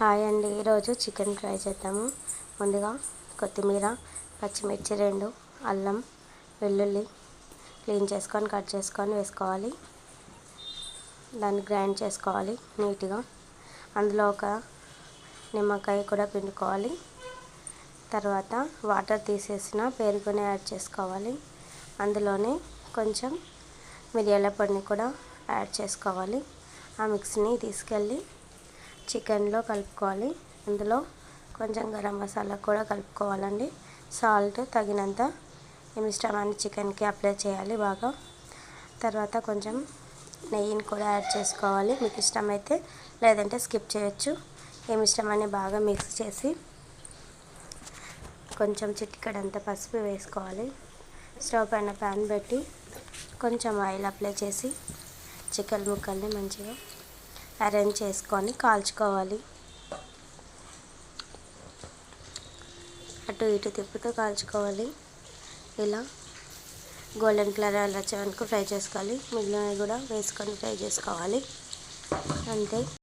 Hi అండి, ఈరోజు chicken fry చేద్దాము. ముందుగా కొత్తిమీర, పచ్చిమిర్చి 2, అల్లం, వెల్లుల్లి క్లీన్ చేసుకొని కట్ చేసుకొని వేసుకోవాలి. దాన్ని గ్రైండ్ చేసుకోవాలి నీట్గా. అందులో ఒక నిమ్మకాయ కూడా పిండుకోవాలి. తర్వాత వాటర్ తీసేసిన పెరుగుని యాడ్ చేసుకోవాలి. అందులోనే కొంచెం మిరియాల పొడిని కూడా యాడ్ చేసుకోవాలి. ఆ మిక్స్ని తీసుకెళ్ళి చికెన్లో కలుపుకోవాలి. అందులో కొంచెం గరం మసాలా కూడా కలుపుకోవాలండి. సాల్ట్ తగినంత మీ ఇష్టమైన చికెన్కి అప్లై చేయాలి బాగా. తర్వాత కొంచెం నెయ్యిని కూడా యాడ్ చేసుకోవాలి మీకు ఇష్టమైతే, లేదంటే స్కిప్ చేయొచ్చు. ఏమి ఇష్టమని బాగా మిక్స్ చేసి కొంచెం చిటికెడంత పసుపు వేసుకోవాలి. స్టవ్ పైన ప్యాన్ పెట్టి కొంచెం ఆయిల్ అప్లై చేసి చికెన్ ముక్కల్ని మంచిగా అరేంజ్ చేసుకొని కాల్చుకోవాలి. అటు ఇటు తిప్పుతూ కాల్చుకోవాలి. ఇలా గోల్డెన్ కలర్ వచ్చే వరకు ఫ్రై చేసుకోవాలి. మిగిలినవి కూడా వేసుకొని ఫ్రై చేసుకోవాలి. అంతే.